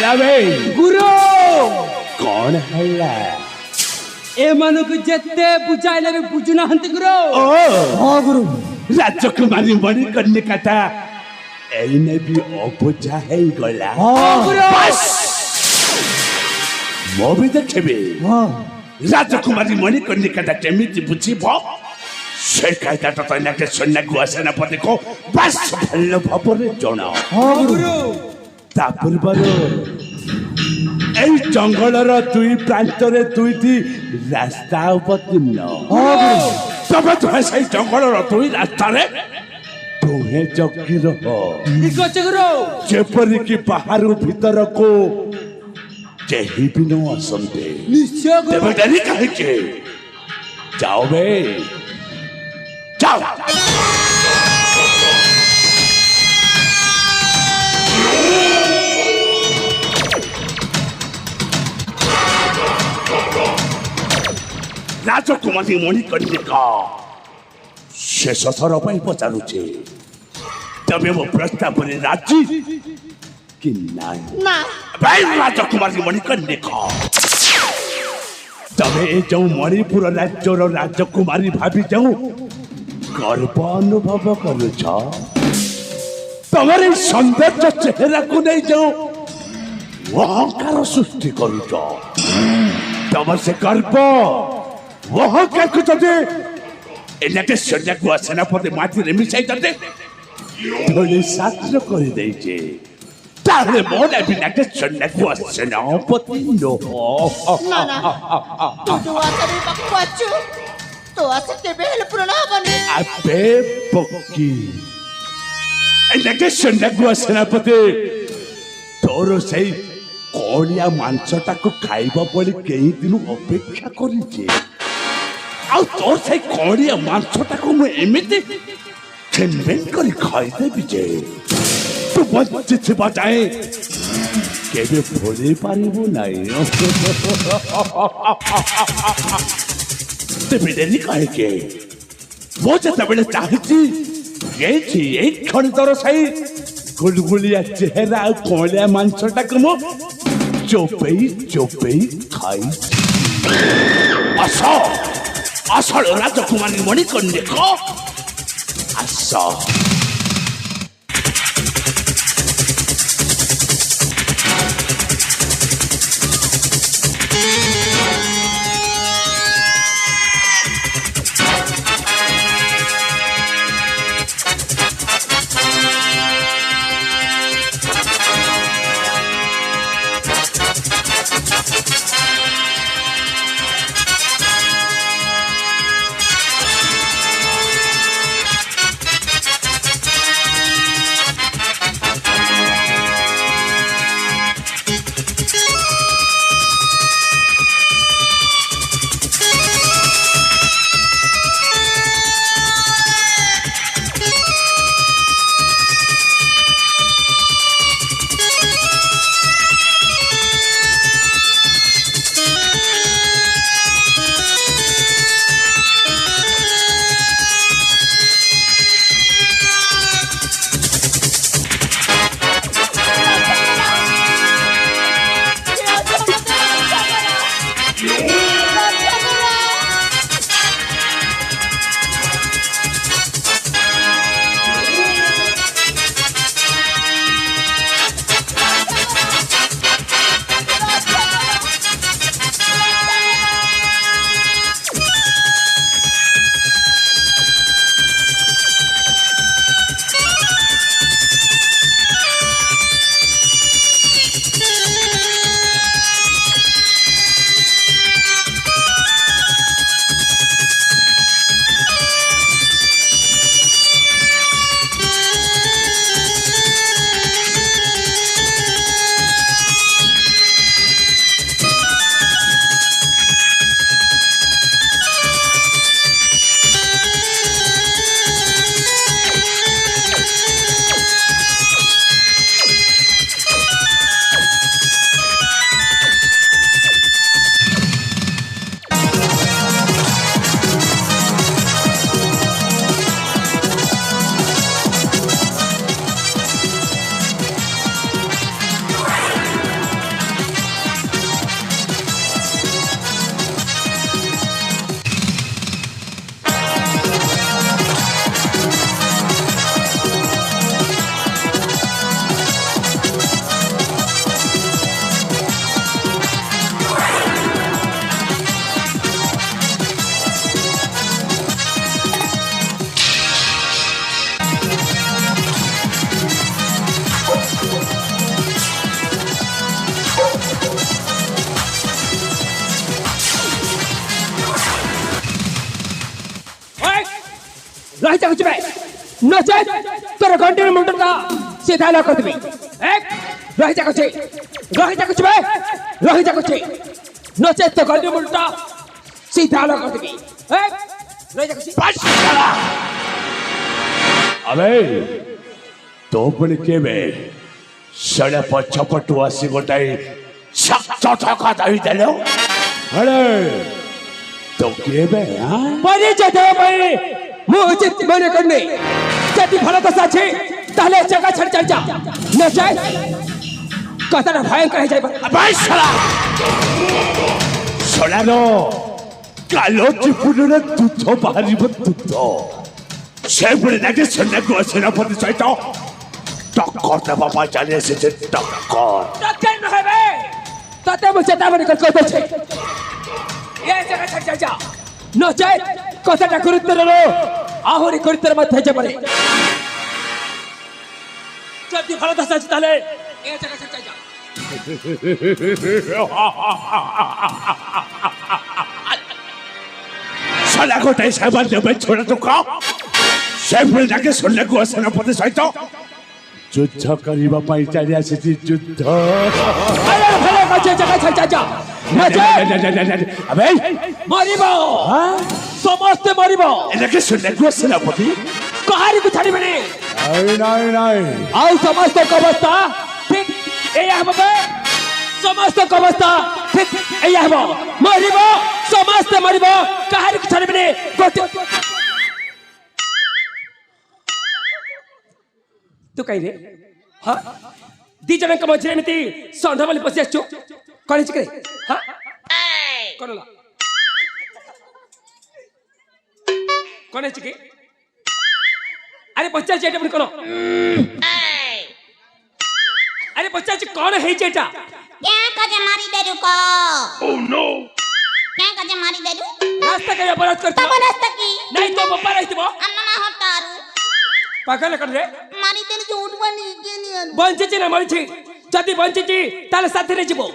ହେଲା ବେ ଗୁରୁ କଣ ହେଲା ଏମାନଙ୍କୁ ଯେତେ ବୁଝାଇଲେ ବି ବୁଝୁନାହାନ୍ତି ଗୁରୁ। ହଁ ଗୁରୁ ରାଜକୁମାରୀ ମଣିକର୍ଣ୍ଣିକାଟା ଏଇନେ ବି ଅବୁଝା ହେଇଗଲା। ମୁଁ ବି ଦେଖିବି ରାଜକୁମାରୀ ମଣିକର୍ଣ୍ଣିକାଟା କେମିତି ବୁଝିବ ସେ କାଇଦାଟା ତ ଏନାକେ ସୈନ୍ୟକୁ ସେନାପତିକୁ ବାସ୍ ଭଲ ଭାବରେ ଜଣା। ତା ପୂର୍ବରୁ এই জঙ্গলর দুই প্রান্তরে দুইটি রাস্তা অবতীর্ণ। তবে তুমি সেই জঙ্গলর দুই রাস্তারে তুহে জগি রহ যেপরিকি বাহারু ভিতরକୁ କେହି ବି ନ ଆସନ୍ତେ। ତେବେ ଡେରି କାହିଁକି ଯାଅ ବେ ଯାଅ। ରାଜକୁମାରୀ ମଣିକର୍ଣ୍ଣିକା ଶେଷ ଥର ପାଇଁ ପଚାରୁଛେ ତମେ ମୋ ପ୍ରସ୍ତାବରେ ରାଜି କି ନାହିଁ? ରାଜକୁମାରୀ ମଣିକର୍ଣ୍ଣିକା ତମେ ଏ ଯେଉଁ ମଣିପୁର ରାଜ୍ୟର ରାଜକୁମାରୀ ଭାବି ଯେଉଁ ଗର୍ବ ଅନୁଭବ କରୁଛ ତମର ଏଇ ସୌନ୍ଦର୍ଯ୍ୟ ଚେହେରାକୁ ନେଇ ଯେଉଁ ଅହଙ୍କାର ସୃଷ୍ଟି କରୁଛ ତମର ସେ ଗର୍ବ ଅହଙ୍କାରକୁ ଯଦି ଏନାକେ ସୈନ୍ୟକୁ ସେନାପତି ମାଟିରେ ମିଶାଇ ତତେ ଧୂଳି ସାତ୍ର କରିଦେଇଛେ ତାହେଲେ ମୋ ନାଁ ନାକେ ସୈନ୍ୟକୁ ସେନାପତି ଆବେ ପକି ଏନାକେ ସୈନ୍ୟକୁ ସେନାପତି ତୋର ସେଇ କଳିଆ ମାଂସଟାକୁ ଖାଇବା ବୋଲି କେହି ଦିନୁ ଅପେକ୍ଷା କରିଛେ ଆଉ ତୋର ସେଇ କଳିଆ ମାଂସଟାକୁ ମୁଁ ଏମିତି ଛେନବେନ କରି ଖାଇଦେବି ଯେ ତୁ ବଞ୍ଚିଥିବା ଯାଏଁ କେବେ ଭୁଲି ପାରିବୁ ନାହିଁ। ତେବେ ଡେରି କାହିଁକି ମୁଁ ଯେତେବେଳେ ଚାହିଁଛି ଏଇ କ୍ଷଣି ତୋର ସେଇ ଗୁଲଗୁଲିଆ ଚେହେରା ଆଉ କଳିଆ ମାଂସଟାକୁ ମୁଁ ଚୋପେଇ ଚୋପେଇ ଖାଇଛି। আসল রাজকুমারী মণিকর্ণিকা আস। रही जा कुछ बे नचे तोर घंटे मुंड का सीधा ला कर देबी एक रही जा कुछ बे रही जा कुछ नचे तो घंटे मुंड का सीधा ला कर देबी एक रही जा कुछ बस साला अबे तो पण केबे सड़े पछपटु आसी गोटाई छक्का छक्का दाई देलो अरे तो केबे हां परिचय दे भाई मुझे मने करने जति भलो तो साचे ताले जगह छड़ चल जा न जाए कतरा भयंकर है जाए अबे साला सड़ानो कालो चिपुरे तुथो बाहरी तुथो सेपड़े नाके सन्ने को सेनापति चाहिए टक्कर दे बाबा चले से टक्कर न है बे तते मुझे तामने कर कोई छे ये जगह छड़ चल जा न जाए कतरा कुरुतर रो आहुरी कुरुतर मत है जबरे जति भलो तो साचे ताले ये जगह छड़ चल जा साला को टाइम सामान जब छोड़ा तो का सेपड़े नाके सन्ने को सेनापति चाहिए युद्ध करिबा पाई चली आसी युद्ध अरे भले कचे जगह छड़ चल जा न जाए अबे मरिबो हां समस्त मरिबो एनके सन्ने को सेनापति कहारी को छाड़ी बने नहीं आउ समस्त को अवस्था ठीक ए हबे समस्त को अवस्था ठीक ए हबो मरिबो समस्त मरिबो कहारी को छाड़ी बने गोटे तू कहि रे हां दी जन के मझे एमती संधा वाली पसी आछो कोन छिके हां कोनला कोन छिके अरे पचास जेटा पुणी कोन अरे पचास कोन है जेटा क्या कजे मारी दे रुको ओह नो क्या कजे मारी दे रु रास्ता के अपराध करता तब रास्ता की नहीं तो बप्पा रहतिबो अन्ना हटारू पागल कर रे मारी दे झूठ बनी के नहीं आनु बंचिची ना मरिची जदी बंचिची ताले साथे रे जीवो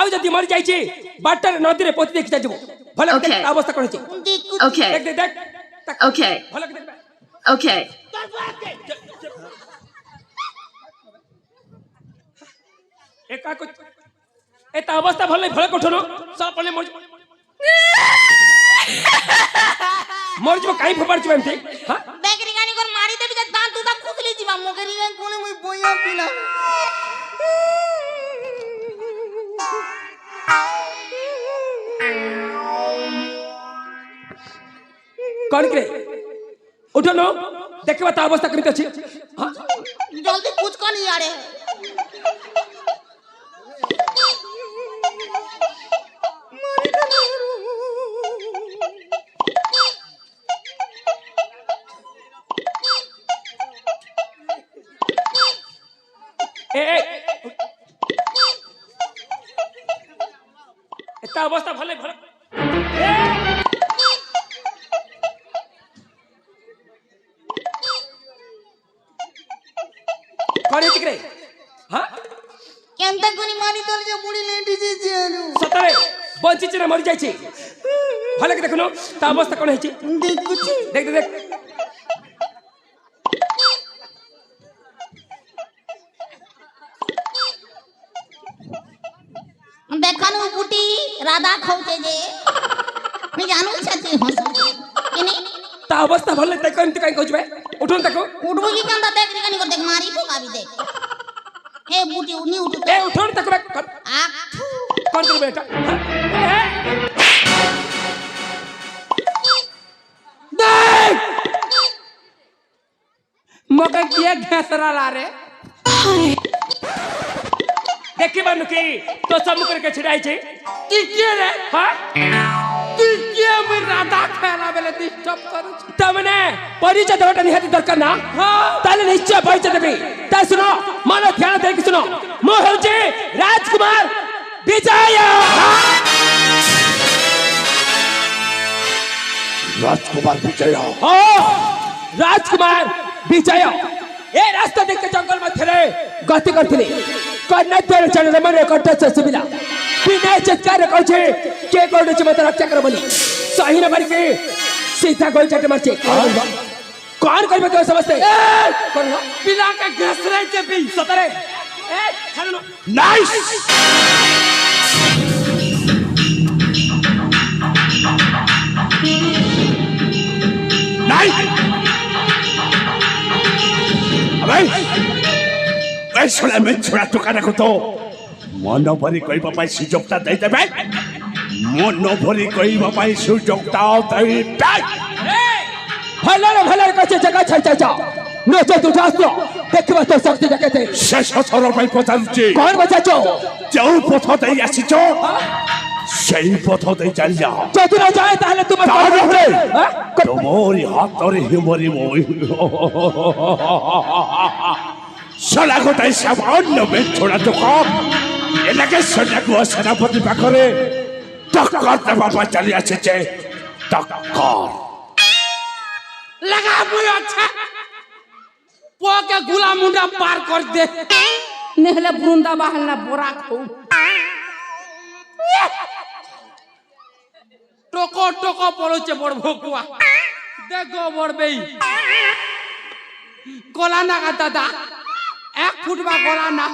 आउ जदी मरि जाईची बाटर नदी रे पोती देखि जाजबो भले Okay. अवस्था कोन छी देखु Okay. देख Okay. भले देख Okay. एका कुछ एता अवस्था भले भले कोठनो सब पले मर जीवो काई फपाड़ छी एमते हां बेकरी गानी कर मारी दे बिजा दांत दुदा खुसली जीवा मोगरी गान कोने मुई बोया पिला कौन करे उठो नो देखबा ता अवस्था करित अछि हां जल्दी कुछ को नहीं आरे ए एता अवस्था भले भले कौन है चिकरे हां केंता कोनी मारी तोर जे बुड़ी लेंटी जे जेनु सतरे बंची चिना मरि जाई छी भले के देखनो ता अवस्था कोन है छी देखु छी देख देख देखानु बुटी राधा खौते जे मैं जानू छथि हंस कि नहीं ता अवस्था भले तै कन तै कहबे उठन तको उठबो की केंता देख रे कर देख मारी तो काबी देख ए बुटी उनी उठ ए उठन तको आ कौन कर बेटा देख मका किया घसरा ला रे देखि बानु की तो सब करके छिड़ाई छे की के रे हां की के मैं राधा खेला बेले डिस्टर्ब करू तमने परिचय देवटा निहाती दरकार ना हां ताले निश्चय परिचय देबी ता सुनो मानो ध्यान दे के सुनो मो होचे राजकुमार विजय राजकुमार विजय हां राजकुमार विजय ए रास्ता देख के जंगल में थे गति करथिले कन्या तेरे चरण मन कट्टा से सुबिला बिना चित्कार कहछे के कोड छ मत रक्षा कर बोली सही न मार के सीधा गोल चट मारछे कौन करबे तो समझते कौन पिला के घसरे के भी सतरे ए छानो नाइस नाइस अबे ए छोड़ा मैं छोड़ा तो काना को तो मन भरी कहबा पाई सुजोगता दे देबे मन भरी कहबा पाई सुजोगता दे दे भले कचे जगह छाई जा नो जो तू जास्तो देखबा तो शक्ति जगते शेष थर पाई पचारुची कौन बचाचो जो पथ दे आसीचो সেই পথ দেই চল যা যদি না যায় তাহলে তোমার তোমারই হাতরে হিমরি মই সলা গোটাই সামান্য বেদ ছোড়া তো কম এলাকে সন্ন্যাকু সেনাপতি পাখরে টক্কর বাবা চালি আসছে টক্কর लगा मुझे अच्छा पो के गुला मुंडा पार कर दे नेहले बुरुंदा बहलना बोरा खाऊ टोको टोको पड़ोचे बड़ भोकुआ देखो बड़ बेई गोला ना का दादा 1 फुट बा गोला ना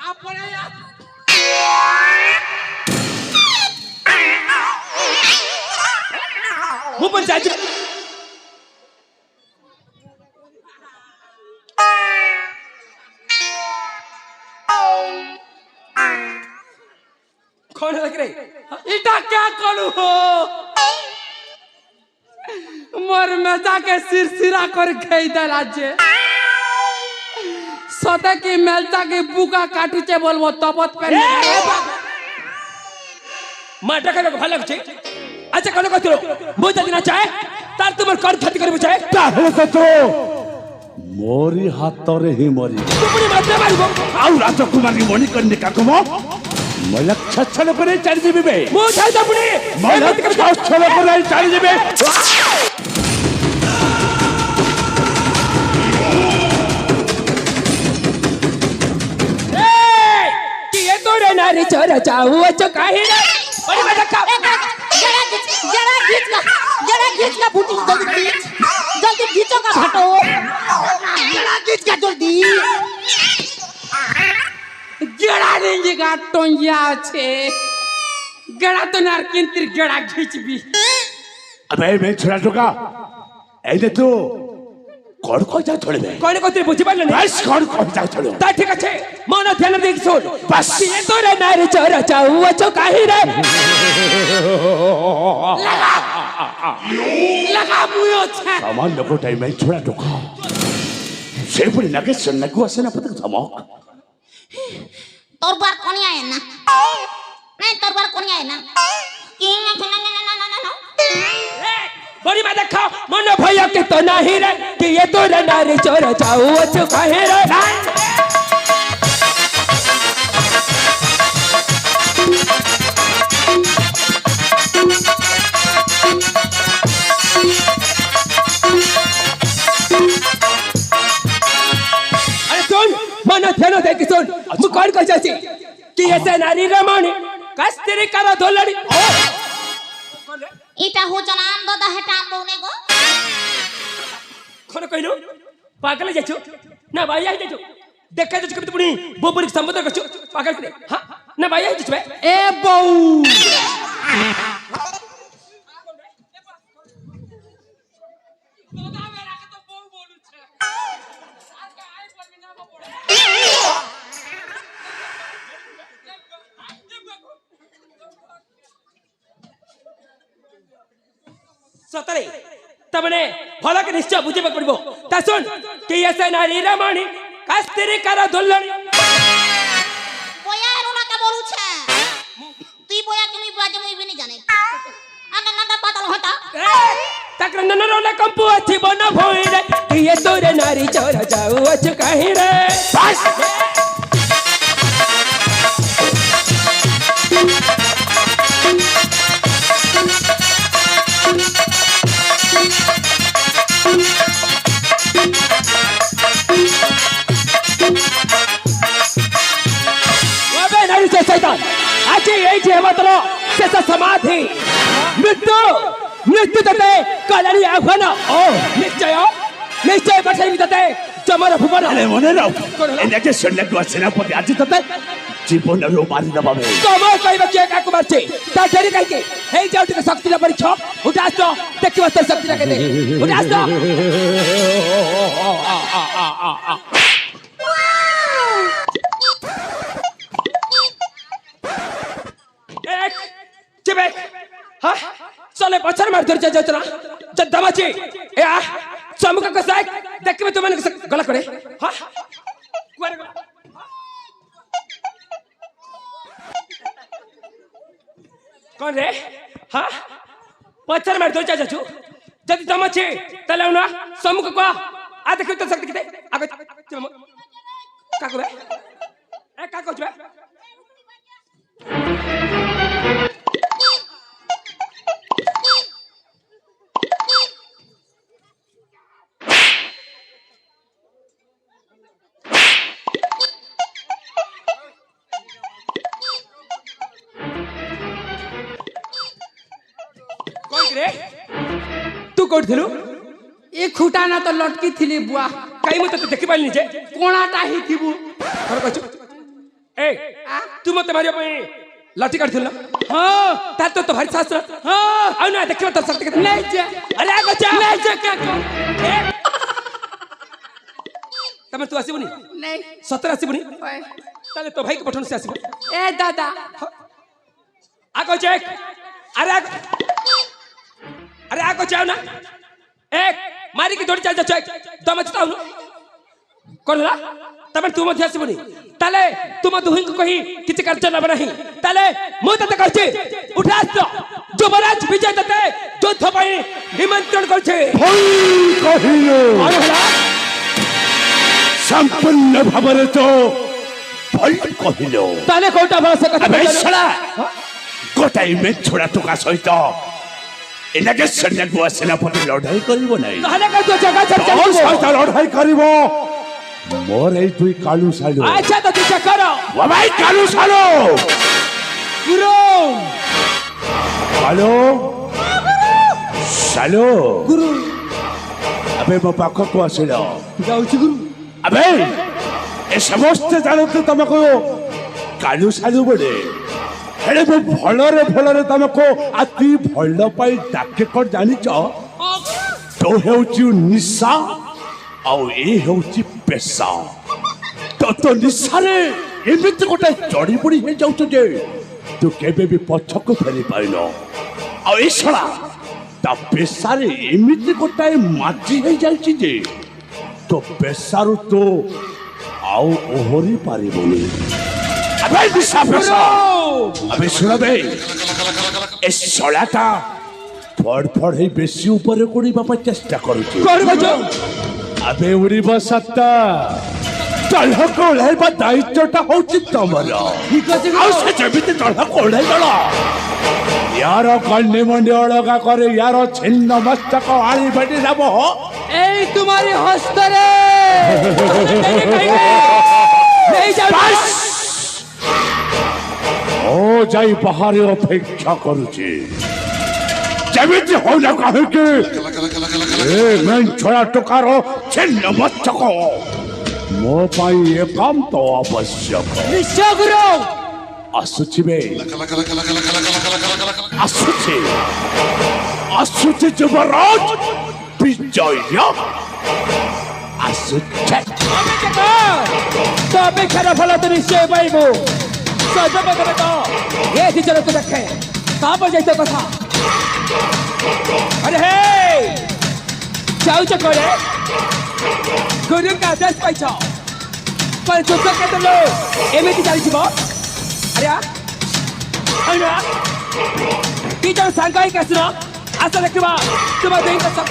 आप पड़े यार ऊपर जाए कौन लग रही इटा क्या करू हो मोर मेजा के सिरसिरा कर गई दराजे सते की मेलता की बुका काटुचे बोलबो तबत पे माटा के भालो छे अच्छा कोन कथरो बुझा दिना चाहे तार तुमर कर खति करबो चाहे তাহলে তো মোরি হাতরে হিমরি तुमरी माते मारबो আউ রাজকুমারী মণিকর্ণিকা কুম মলক ছছল করে চালি যাবে মু ছাই দপুনি মলক ছছল করে চালি যাবে कि ये तो रे नारी चोरा चाहू अच्छा काहे रे बड़ी मजा खा जरा खींच का बूटी जल्दी खींचो का हटो जरा खींच का जल्दी गेड़ा नहीं का टोंगिया छे गेड़ा तो नार किंतिर गेड़ा खींचबी अबे मैं छोड़ा टोका এই তো কোন কইতা চলবে কোন কইতে বুঝি পারলে না বাস কোন কইতা চলবে তা ঠিক আছে মন ধ্যান দেখ শুন বাস ये तो रे नारी चोरा चाहू अच्छा काहे रे लगा मुयो छे सामान लोगो टाइम में छोड़ा टोका सेपुरी लगे सन्नकु असना पतक धमक তোর বার কোনি আয় না नहीं তোর বার কোনি আয় না কি না बड़ी मजा खा मन भैया के तो नहीं रे कि ये तो रे नारी चोरा चाहू अच्छा काहे रे मन ध्यान दे कि सुन मु कौन कह जासी कि ऐसे नारी रमणी कस्तरी करा धोलड़ी এটা হজন আন্দদা হেটা আমবনে গো কোন কইলো পাগল যাইছো না ভাই আই যাইছো দেখা যাচ্ছে কবি তুমি बोबरी संबोधन करছো पागल करे हां ना भाई आई जाइছো ए बऊ তোদা মেরা के तो बऊ बोलू छे आज का आई पर बिना बोले सतरे तबने फलक निश्चय बुझे पड़बो ता सुन कि ऐसे नारी रमणी कस्तरी करा धोलड़ी বয়া রুনা কে বলুছে তুই বয়া তুমি বাজে মুই বিনি জানে আনে নাটা পাতাল হতা तकर ननरो ले कंपु अच्छी बना भोई रे कि ये तो रे नारी चोरा जाऊ अच्छ काहे रे बस शैतान आज यही जे मतलब से समाधि मृत्यु ମୃତ୍ୟୁ ତତେ କଲାଣି ଆହ୍ୱାନ ନିଶ୍ଚୟ ନିଶ୍ଚୟ ପଠାଇବି ତତେ ତମର ଭୁବନ ଆରେ ମନେ ରହ ଏନାକେ ସୈନ୍ୟକୁ ସେନାପତି ଆଜି ତତେ ଜୀବନରୁ ମାରିଦେବା ବେ ତମର କହିବା କିଏ କାହାକୁ ମାରିছে ତା ଡେରି କାହିଁକି ହେଇଯାଉ ଟିକେ ଶକ୍ତିର ପରୀକ୍ଷା ଉଠା ଆସ ଦେଖିବା ତୋ ଶକ୍ତିଟା କେତେ ଉଠା ଆସ एक चिबेक हाँ चले पछर मार धर जा चला जद्दमाची ए आ चमुक को साइक देख में तुमने गला करे हाँ कुआरे गला कौन रे हाँ पछर मार धर जा जाचू जदी दमाची तले उना चमुक को आ देख तो सकते किते आगे चम का को ए का को छे तू कोड थिलु ए खुटा ना तो लटकी थिली बुआ काई मते देखि पाइली जे कोणाटा ही थिबु कर कहछु ए तू मते मारिया पई लाठी काट थिल हां ता तो भारी शास्त्र हां आ ना देखिबा तो शक्ति के नहीं जे अरे आगो जा नहीं जे का को तमे तू आसीबनी नहीं सतर आसीबनी ओए ताले तो भाई के पठन से आसीबो ए दादा आगो चेक अरे आगो जाओ ना एक मारी की दौड़ी चल जा चेक दम चताउ कोनला तमे तू मध्य आसीबनी ताले तुम दुहिं को कही किछ कार्य न बनाही ताले मु तते कहछि उठा तो युवराज विजय तते युद्ध पई निमंत्रण करछे भई कहिलो और होला संपूर्ण भाବରେ तो भई कहिलो ताले कोटा भाषा कथा अबे छड़ा गोटाई में छोड़ा टोका सहित एनाके सैन्यକୁ सेनापति लढाई करिवो नै ताले का तो जगह चल और सहित लढाई करिवो मोर এই দুই কালু সালো अच्छा तो तू करो ও ভাই কালু সালো गुरु কালু সালো गुरु अबे मो पाखକୁ ଆସିଲ जाउची गुरु अबे ए समस्त जानते तुमको कालू सालू बड़े हेले वो भलरे तुमको अति भल पाई डाके कर जानी तो हेउची निशा आउ ए हेउची पेशा तो निशा रे एमिति गोटे चढ़ी बुड़ी हे जाउछ जे तू केबे भी पछको फेरी पाइनो आ ए छड़ा ता पेशा रे एमिति गोटे माची हे जाउची जे तो पेशारू तो आओ ओहरी पारिबोनी अबे निशा पेशा अबे सुन बे ए सलाटा फड़ हे बेसी ऊपर कोड़ी बापा चेष्टा करूची कोड़ बजो अबे उड़ी बसत्ता तलह कोळै बा दायित्वटा होची तमर ठीक अछि आउ से जेबिति तलह कोळै गला यार कन्ने मंडे अलगा करे यार छिन्न मस्तक आली बडी जाबो ए तुम्हारी हस्तरे नहीं जा बस ओ जाई बाहर अपेक्षा करूची जेबिति होला काहे के ए मैं छोड़ा टोकारो छिन्न मस्तक मो पाई एकांत आवश्यक निश्चय गुरु आसुची बे आसुची युवराज विजय आसुची तो अपेक्षा फल तो निश्चय पाइबो सजब करे तो ये थी चलो तू रखे ताप जैसे कथा अरे हे जाऊ चकोरे गुरु का आदेश पाइछ पर युद्ध के लो एमिति चली जीवो अरे अरे की जन सांगाई कसनो आशा देखबा तुम देई तो सब